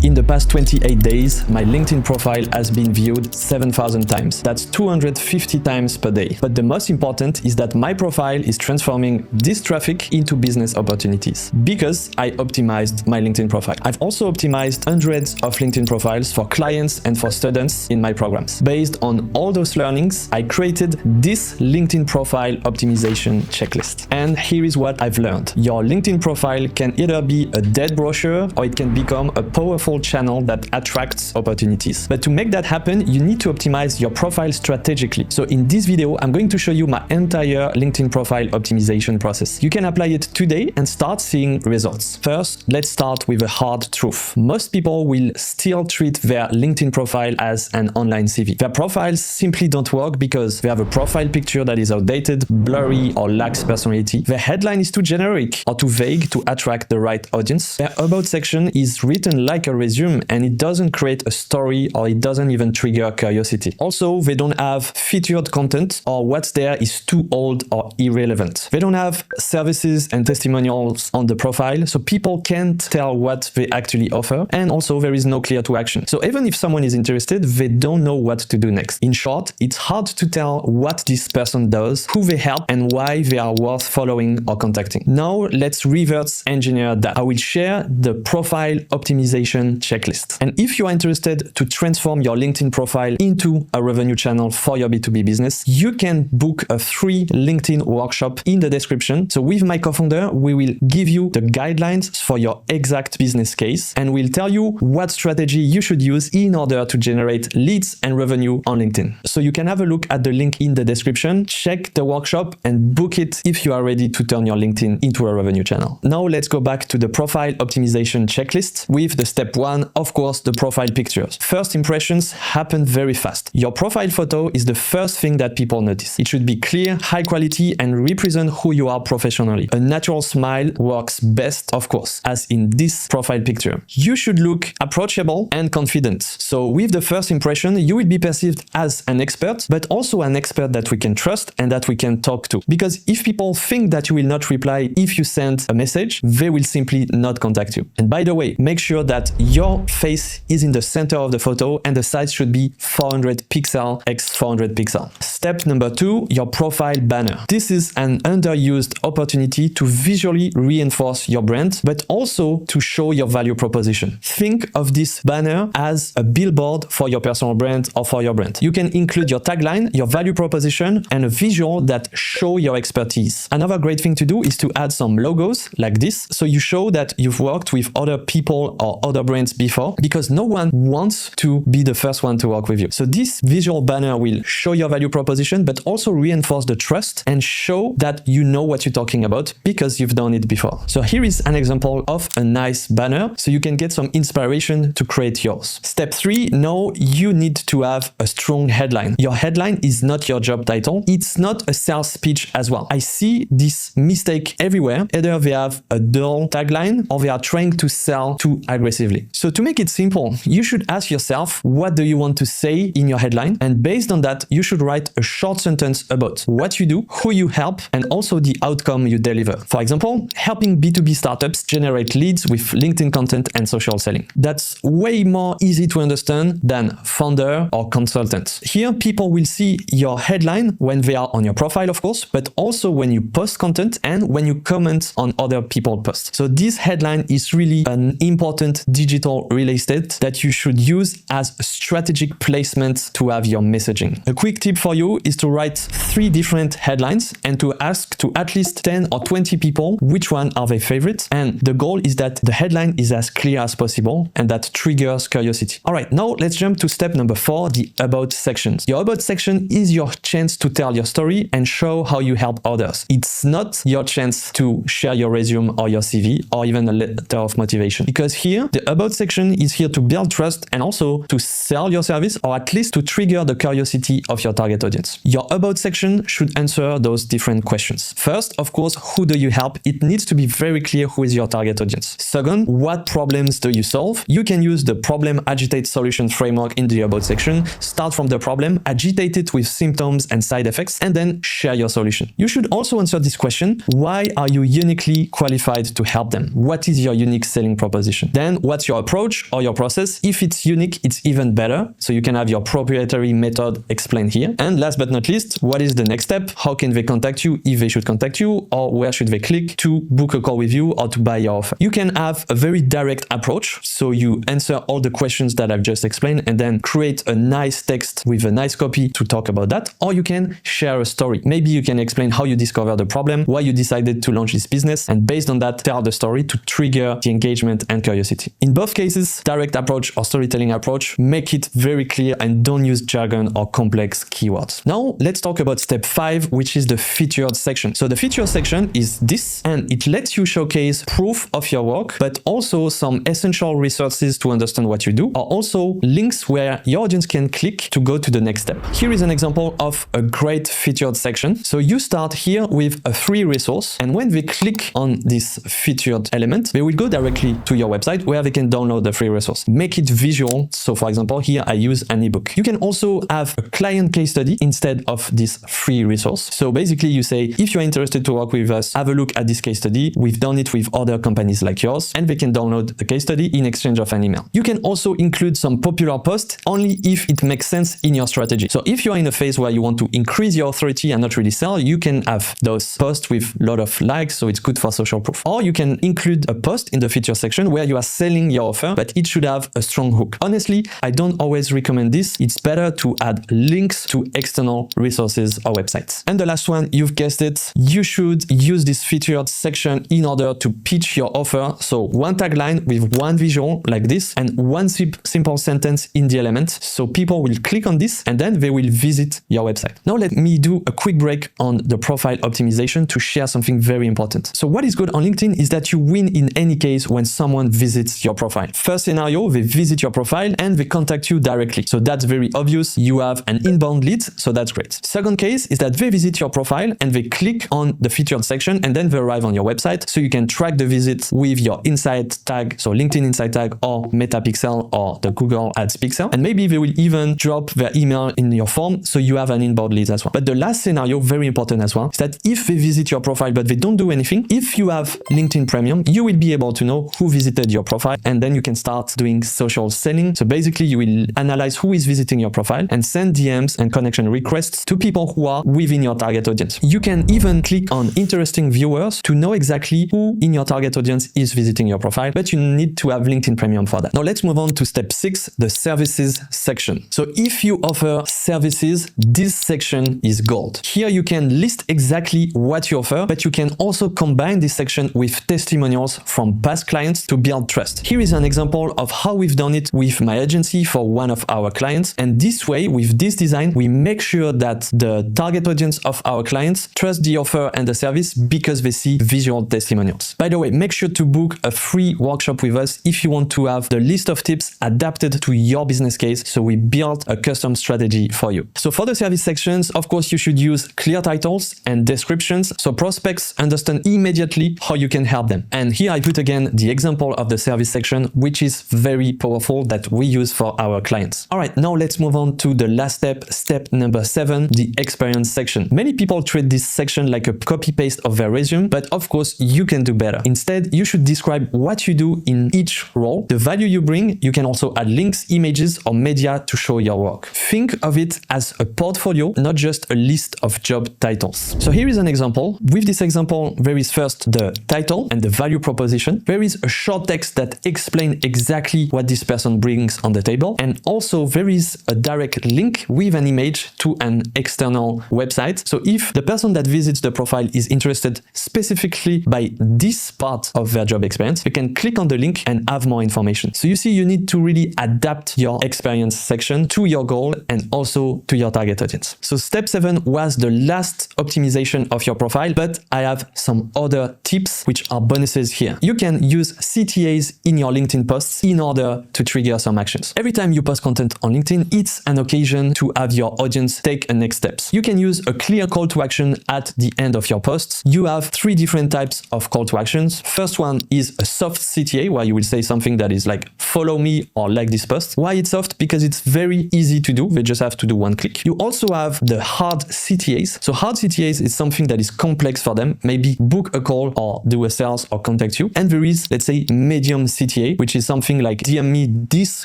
In the past 28 days, my LinkedIn profile has been viewed 7,000 times. That's 250 times per day. But the most important is that my profile is transforming this traffic into business opportunities because I optimized my LinkedIn profile. I've also optimized hundreds of LinkedIn profiles for clients and for students in my programs. Based on all those learnings, I created this LinkedIn profile optimization checklist. And here is what I've learned. Your LinkedIn profile can either be a dead brochure or it can become a powerful channel that attracts opportunities. But to make that happen, you need to optimize your profile strategically. So in this video, I'm going to show you my entire LinkedIn profile optimization process. You can apply it today and start seeing results. First, let's start with a hard truth. Most people will still treat their LinkedIn profile as an online CV. Their profiles simply don't work because they have a profile picture that is outdated, blurry, or lacks personality. Their headline is too generic or too vague to attract the right audience. Their about section is written like a resume and it doesn't create a story or it doesn't even trigger curiosity. Also, they don't have featured content or what's there is too old or irrelevant. They don't have services and testimonials on the profile, so people can't tell what they actually offer, and also there is no clear to action. So even if someone is interested, they don't know what to do next. In short, it's hard to tell what this person does, who they help, and why they are worth following or contacting. Now let's reverse engineer that. I will share the profile optimization checklist. And if you are interested to transform your LinkedIn profile into a revenue channel for your B2B business, you can book a free LinkedIn workshop in the description. So with my co-founder, we will give you the guidelines for your exact business case and we'll tell you what strategy you should use in order to generate leads and revenue on LinkedIn. So you can have a look at the link in the description, check the workshop and book it if you are ready to turn your LinkedIn into a revenue channel. Now let's go back to the profile optimization checklist with the step one, of course, the profile pictures. First impressions happen very fast. Your profile photo is the first thing that people notice. It should be clear, high quality, and represent who you are professionally. A natural smile works best, of course, as in this profile picture. You should look approachable and confident. So with the first impression, you will be perceived as an expert, but also an expert that we can trust and that we can talk to. Because if people think that you will not reply if you send a message, they will simply not contact you. And by the way, make sure that your face is in the center of the photo and the size should be 400 pixel x 400 pixel. Step number two, your profile banner. This is an underused opportunity to visually reinforce your brand, but also to show your value proposition. Think of this banner as a billboard for your personal brand or for your brand. You can include your tagline, your value proposition, and a visual that show your expertise. Another great thing to do is to add some logos like this, so you show that you've worked with other people or other brands before, because no one wants to be the first one to work with you. So this visual banner will show your value proposition, but also reinforce the trust and show that you know what you're talking about because you've done it before. So here is an example of a nice banner, so you can get some inspiration to create yours. Step three, now you need to have a strong headline. Your headline is not your job title. It's not a sales speech as well. I see this mistake everywhere. Either they have a dull tagline or they are trying to sell too aggressively. So to make it simple, you should ask yourself, what do you want to say in your headline? And based on that, you should write a short sentence about what you do, who you help, and also the outcome you deliver. For example, helping B2B startups generate leads with LinkedIn content and social selling. That's way more easy to understand than founder or consultant. Here, people will see your headline when they are on your profile, of course, but also when you post content and when you comment on other people's posts. So this headline is really an important digital real estate that you should use as a strategic placement to have your messaging. A quick tip for you is to write 3 different headlines and to ask to at least 10 or 20 people which one are their favorites. And the goal is that the headline is as clear as possible and that triggers curiosity. All right, now let's jump to step number 4, the about sections. Your about section is your chance to tell your story and show how you help others. It's not your chance to share your resume or your CV or even a letter of motivation. Because here, the about section is here to build trust and also to sell your service or at least to trigger the curiosity of your target audience. Your about section should answer those different questions. First, of course, who do you help? It needs to be very clear who is your target audience. Second, what problems do you solve? You can use the problem agitate solution framework in the about section. Start from the problem, agitate it with symptoms and side effects, and then share your solution. You should also answer this question: why are you uniquely qualified to help them? What is your unique selling proposition? Then, what's your your approach or your process. If it's unique, it's even better. So you can have your proprietary method explained here. And last but not least, what is the next step? How can they contact you if they should contact you, or where should they click to book a call with you or to buy your offer? You can have a very direct approach. So you answer all the questions that I've just explained and then create a nice text with a nice copy to talk about that. Or you can share a story. Maybe you can explain how you discovered the problem, why you decided to launch this business, and based on that, tell the story to trigger the engagement and curiosity. In both cases, direct approach or storytelling approach, make it very clear and don't use jargon or complex keywords. Now, let's talk about step 5, which is the featured section. So the featured section is this, and it lets you showcase proof of your work, but also some essential resources to understand what you do, or also links where your audience can click to go to the next step. Here is an example of a great featured section. So you start here with a free resource, and when they click on this featured element, they will go directly to your website where they can download the free resource. Make it visual. So for example, here I use an ebook. You can also have a client case study instead of this free resource. So basically you say, if you're interested to work with us, have a look at this case study. We've done it with other companies like yours, and they can download the case study in exchange of an email. You can also include some popular posts only if it makes sense in your strategy. So if you're in a phase where you want to increase your authority and not really sell, you can have those posts with a lot of likes, so it's good for social proof. Or you can include a post in the feature section where you are selling your offer, but it should have a strong hook. Honestly, I don't always recommend this. It's better to add links to external resources or websites. And the last one, you've guessed it, you should use this featured section in order to pitch your offer. So one tagline with one visual like this and one simple sentence in the element. So people will click on this and then they will visit your website. Now let me do a quick break on the profile optimization to share something very important. So what is good on LinkedIn is that you win in any case when someone visits your profile. First scenario, they visit your profile and they contact you directly. So that's very obvious. You have an inbound lead, so that's great. Second case is that they visit your profile and they click on the featured section and then they arrive on your website. So you can track the visit with your insight tag, so LinkedIn insight tag or Meta Pixel or the Google Ads Pixel. And maybe they will even drop their email in your form, so you have an inbound lead as well. But the last scenario, very important as well, is that if they visit your profile but they don't do anything, if you have LinkedIn Premium, you will be able to know who visited your profile and then you can start doing social selling. So basically you will analyze who is visiting your profile and send DMs and connection requests to people who are within your target audience. You can even click on interesting viewers to know exactly who in your target audience is visiting your profile, but you need to have LinkedIn Premium for that. Now let's move on to step 6, the services section. So if you offer services, this section is gold. Here you can list exactly what you offer, but you can also combine this section with testimonials from past clients to build trust. Here is an example of how we've done it with my agency for one of our clients. And this way, with this design, we make sure that the target audience of our clients trust the offer and the service because they see visual testimonials. By the way, make sure to book a free workshop with us if you want to have the list of tips adapted to your business case. So we built a custom strategy for you. So for the service sections, of course, you should use clear titles and descriptions so prospects understand immediately how you can help them. And here I put again the example of the service section, which is very powerful that we use for our clients. All right, now let's move on to the last step, step number 7, the experience section. Many people treat this section like a copy-paste of their resume, but of course you can do better. Instead, you should describe what you do in each role, the value you bring. You can also add links, images, or media to show your work. Think of it as a portfolio, not just a list of job titles. So here is an example. With this example, there is first the title and the value proposition. There is a short text that explains exactly what this person brings on the table. And also there is a direct link with an image to an external website. So if the person that visits the profile is interested specifically by this part of their job experience, they can click on the link and have more information. So you see, you need to really adapt your experience section to your goal and also to your target audience. So step 7 was the last optimization of your profile, but I have some other tips which are bonuses here. You can use CTAs in your LinkedIn posts in order to trigger some actions. Every time you post content on LinkedIn, it's an occasion to have your audience take a next steps. You can use a clear call to action at the end of your posts. You have 3 different types of call to actions. First one is a soft CTA where you will say something that is like follow me or like this post. Why it's soft? Because it's very easy to do. They just have to do one click. You also have the hard CTAs. So hard CTAs is something that is complex for them. Maybe book a call or do a sales or contact you. And there is, let's say, medium CTA CTA, which is something like DM me this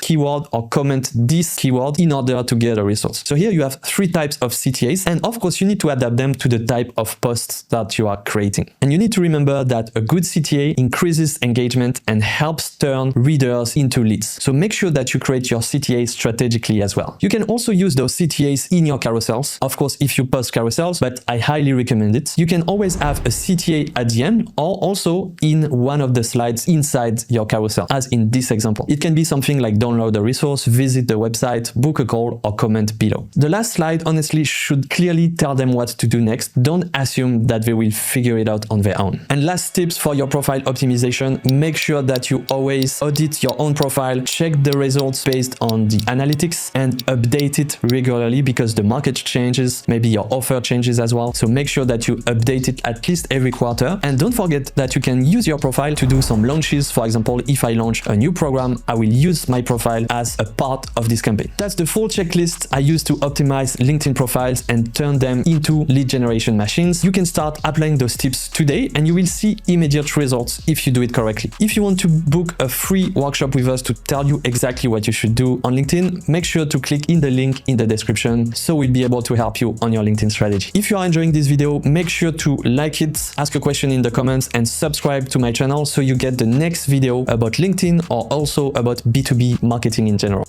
keyword or comment this keyword in order to get a result. So here you have 3 types of CTAs, and of course you need to adapt them to the type of posts that you are creating. And you need to remember that a good CTA increases engagement and helps turn readers into leads. So make sure that you create your CTAs strategically as well. You can also use those CTAs in your carousels, of course if you post carousels, but I highly recommend it. You can always have a CTA at the end or also in one of the slides inside your carousel, as in this example. It can be something like download a resource, visit the website, book a call, or comment below. The last slide honestly should clearly tell them what to do next. Don't assume that they will figure it out on their own. And last tips for your profile optimization, make sure that you always audit your own profile, check the results based on the analytics, and update it regularly because the market changes, maybe your offer changes as well. So make sure that you update it at least every quarter. And don't forget that you can use your profile to do some launches. For example, if I launch a new program, I will use my profile as a part of this campaign. That's the full checklist I use to optimize LinkedIn profiles and turn them into lead generation machines. You can start applying those tips today and you will see immediate results if you do it correctly. If you want to book a free workshop with us to tell you exactly what you should do on LinkedIn, make sure to click in the link in the description so we'll be able to help you on your LinkedIn strategy. If you are enjoying this video, make sure to like it, ask a question in the comments, and subscribe to my channel so you get the next video about LinkedIn or also about B2B marketing in general.